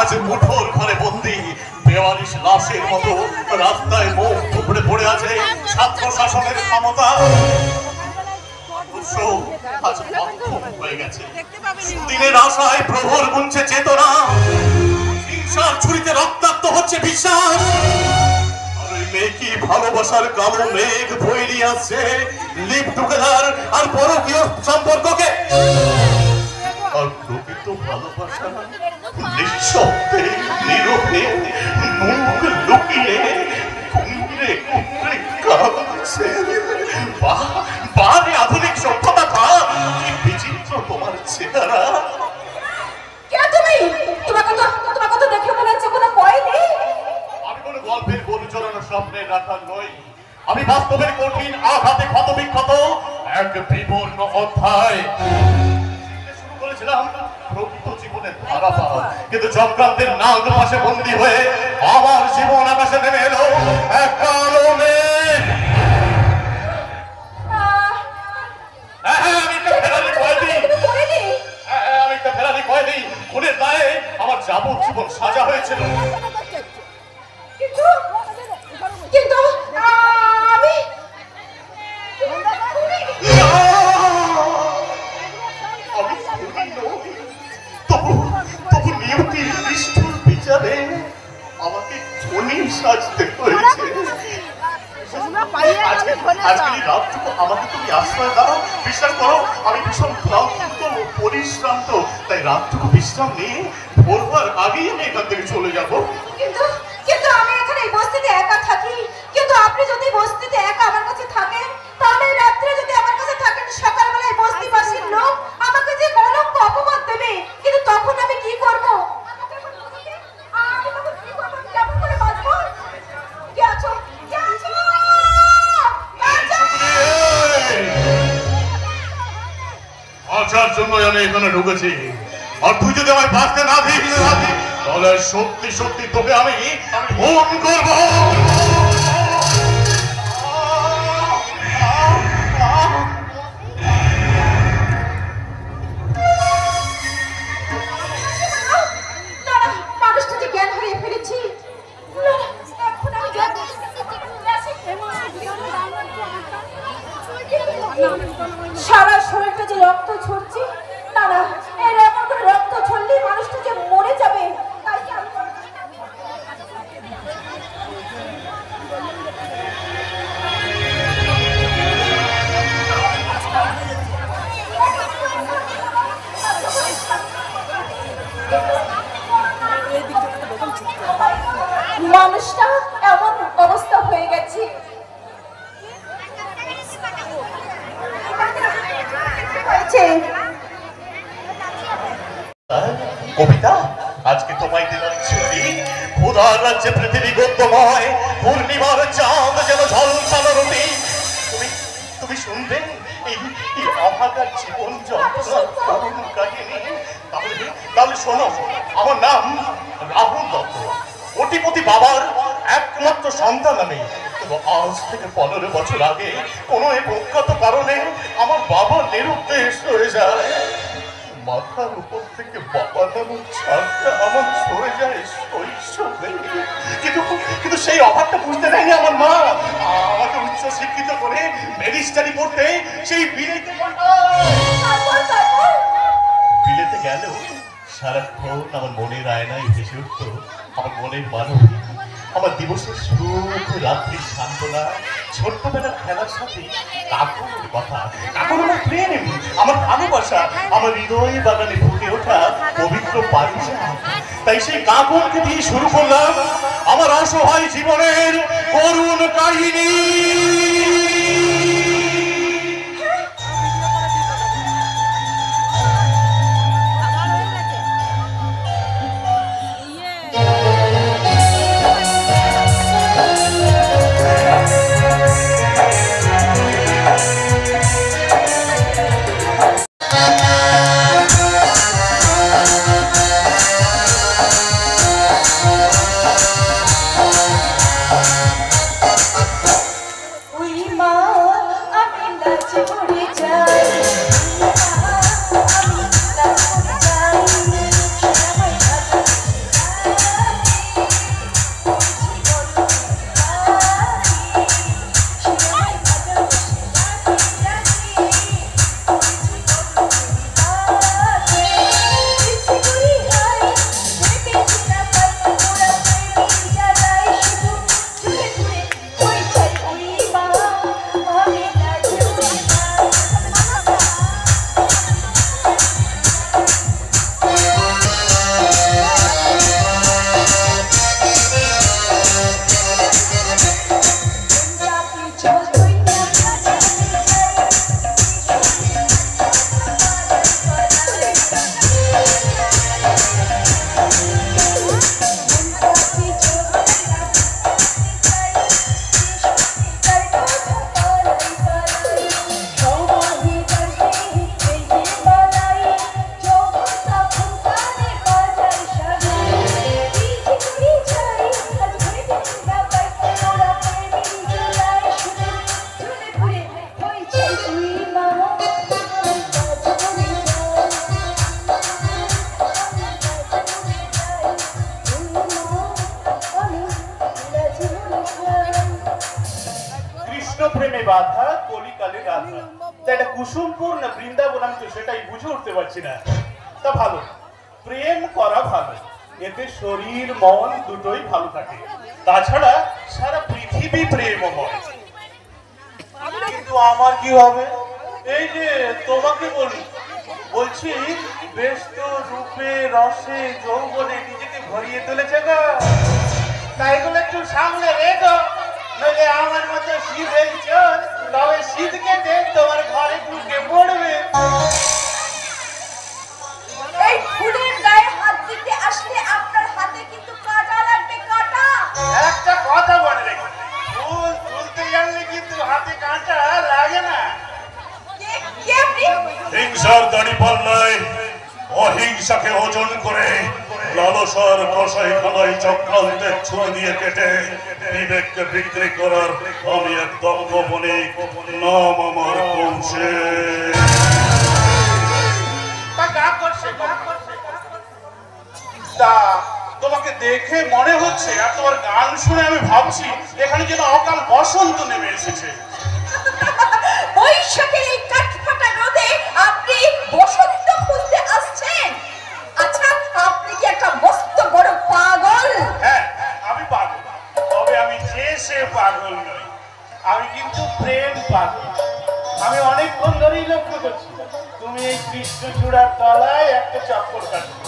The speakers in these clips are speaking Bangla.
আজ মুঠোর ঘরে বন্দি ৪২ লাশের মতো রাস্তায় মুখ থুবড়ে পড়ে আছে ছাত্র শাসনের ক্ষমতা। আজ অক্ষম হয়ে গেছে। দিনের আশায় প্রহর গুনছে চেতনা, হিংসার ছুরিতে রক্তাক্ত হচ্ছে বিশ্বাস। আর ওই মেয়েকে ভালোবাসার কালো মেঘ বয়ে নিয়ে আসছে লিভ টুগেদার আর পরকীয় সম্পর্ককে। আর প্রকৃত ভালোবাসা নিঃশব্দে নীরবে মুখ লুকিয়ে কুমড়ে কুমড়ে কাঁদছে। বারে আধুনিক সভ্যতা কি বিচিত্র তোমার চেহারা। কে তুমি? তোমাকে তো দেখে মনে হচ্ছে কোনো ভয় নেই। আমি কোনো গল্পের গরু চড়ানো স্বপ্নের রাখাল নই। আমি বাস্তবের কঠিন আঘাতে ক্ষত বিক্ষত এক বিবর্ণ অধ্যায়। শুরু করেছিলাম প্রকৃত জীবনের ধারা পাওয়া, কিন্তু চক্রান্তের নাগ পাশে বন্দী হয়ে আমার জীবন আকাশে নেমে এলো এক কালো মেঘ। খুনের দায়ে আমার যাবজ্জীবন সাজা হয়েছিল। কিন্তু আমি তবু নিয়তির নিষ্ঠুর বিচারে আমাকে খুনি সাজতে হয়েছে। আজকে রাতটুকু আমাকে তুমি আশ্রয় দাও। বিশ্বাস করো আমি ভীষণ ক্লান্ত পরিশ্রান্ত, তাই রাতটুকু বিশ্রাম নিয়ে ভোর হওয়ার আগেই আমি এখান থেকে চলে যাবো। কিন্তু আমি এখানে এই বস্তিতে একা থাকি। কিন্তু আপনি যদি বস্তিতে একা আমার কাছে থাকেন, তাহলে রাত্রে যদি আমার কাছে থাকেন, সকালবেলায় বস্তিবাসীর লোক আমাকে যে কলঙ্ক অপবাদ দেবে। কিন্তু তখন আমি কি করব? কেমন করে বাঁচবো? কে আছো? বাঁচার জন্য আমি এখানে ঢুকেছি। আর তুই যদি আমায় বাঁচতে না দিস তাহলে সত্যি সত্যি তোকে আমি ফোন করবো। মানুষটা যে জ্ঞান হারিয়ে ফেলেছি। সারা শরীরটা যে রক্ত ঝরছে। না না, এর এমন করে রক্ত ঝরলে মানুষটা যে মরে যাবে। তাই কি মানুষটা এমন অবস্থা হয়ে গেছে। কবিতা, আজকে তোমায় দিলাম ছুটি। খোদার রাজ্যে পৃথিবী গদ্যময়, পূর্ণিমার চাঁদ যেন ঝলসানো রুটি। তুমি শুনবে এই অভাগার জীবন যন্ত্রণার করুণ কাহিনী। তাহলে শোনো, আমার নাম রাহুল দত্ত। কোটিপতি বাবার একমাত্র সন্তান আমি। কিন্তু আজ থেকে 15 বছর আগে কোনো এক অজ্ঞাত কারণে আমার বাবা নিরুদ্দেশ হয়ে যায়। মাথার উপর থেকে বাবা নামের ছাদটা আমার সরে যায় শৈশবে। কিন্তু সেই অভাবটা বুঝতে দেয়নি আমার মা। আমাকে উচ্চ শিক্ষিত করে ব্যারিস্টারি পড়তে সেই বিলেতে গেল। সারাক্ষণ আমার মনের আয়নায় ভেসে উঠত আমার মনের মানবী, আমার দিবসের সুখ, রাত্রির সান্ত্বনা, ছোট্টবেলার খেলার সাথে কাকুর কথা, কাকুর আমার প্রেম, আমার ভালোবাসা, আমার হৃদয় বাগানে ফুটে ওঠা পবিত্র পারিজাত। তাই সেই কাকুরকে দিয়ে শুরু করলাম আমার অসহায় জীবনের করুণ কাহিনী। বাধা কলিকালে রাধা। তা এটা কুসুমপুর না বৃন্দাবন আমি তো সেটাই বুঝে উঠতে পারছি না। তা ভালো, প্রেম করা ভালো, এতে শরীর মন দুটোই ভালো থাকে। তাছাড়া সারা পৃথিবী প্রেমময়। কিন্তু আমার কি হবে? এই যে তোমাকে বলছি, বেশ তো রূপে রসে যৌবনে নিজেকে ভরিয়ে তুলেছে গো। তাই এগুলো একটু সামনে রেখো, নইলে আমার মতো শীতের চোর তবে শীত কেটে তোমার ঘরে ঢুকে পড়বে। এই ফুলের গায়ে হাত দিতে আসলে আপনার হাতে কিন্তু কাঁটা লাগবে, কাঁটা। একটা কথা বলে রেখো, ফুল তুলতে জানলে কিন্তু হাতে কাঁটা লাগে না। কে আপনি? হিংসার দাড়ি পাল্লায় অহিংসাকে ওজন করে লালসার কষাই খানায় চক্রান্তের ছুরি দিয়ে কেটে বিবেককে বিক্রি করার আমি এক দক্ষ বণিক, নাম আমার কৌশিক। তা তোমাকে দেখে মনে হচ্ছে আর তোমার গান শুনে আমি ভাবছি এখানে যেন অকাল বসন্ত নেমে এসেছে। বৈশাখের এই কাঠফাটা রোদে আপনি বসন্ত খুঁজতে আসছেন? আচ্ছা, আপনি কি একটা মস্ত বড় পাগল? হ্যাঁ, আমি পাগল, তবে আমি যে সে পাগল নই, আমি কিন্তু প্রেম পাগল। আমি অনেকক্ষণ ধরেই লক্ষ্য করছি তুমি এই কৃষ্ণচূড়ার তলায় একটা চক্কর কাটছো।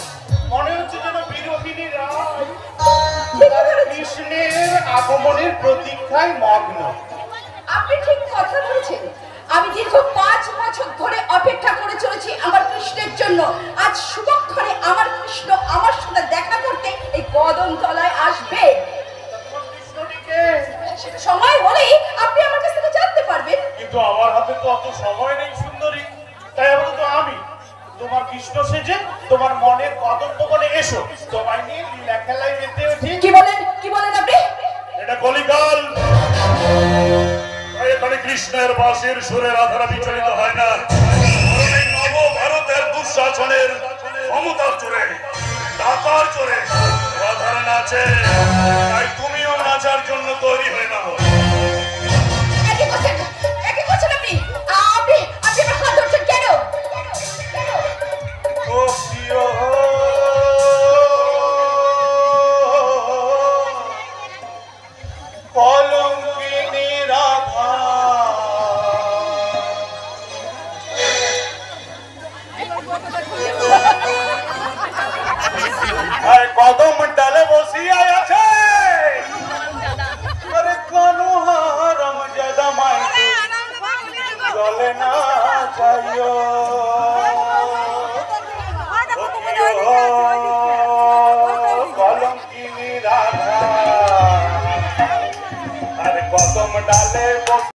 মনে হচ্ছে যেন বিরোহিনী রায় কৃষ্ণের আগমনের প্রতীক্ষায় মগ্ন। আপনি ঠিক কথা বলেছেন। আমি দীর্ঘ 5 বছর ধরে অপেক্ষা করে চলেছি আমার কৃষ্ণের জন্য। আজ শুভক্ষণে আমার কৃষ্ণ আমার সাথে দেখা করতে এই কদম তলায় আসবে। কৃষ্ণটিকে সেটা সময় হলেই আপনি আমার কাছ থেকে জানতে পারবেন। কিন্তু আমার হাতে তো অত সময় নেই সুন্দরী। তাই আপাতত আমি তোমার কৃষ্ণ সেজে তোমার মনের কদম বলে এসো, তোমায় নিয়ে লীলা খেলায় মেতে উঠি। কি বলেন আপনি? এটা কলিকাল, তাই এখানে কৃষ্ণের বাঁশির সুরে রাধারা বিচলিত হয় না। বরং এই নব ভারতের দুঃশাসনের ক্ষমতার জোরে, টাকার জোরে রাধারা নাচে। তাই তুমিও নাচার জন্য তৈরি হয়ে নাও। একই করছেন আপনি। আপনি আমার হাত ধরছেন কেন? ও প্রিয় কলঙ্কিনী রাধা, কদম ডালে বসিয়া আছে। আরে কানু হারাম জাদা মাই চলে না চাইও। কলঙ্কিনী রাধা, আরে কদম ডালে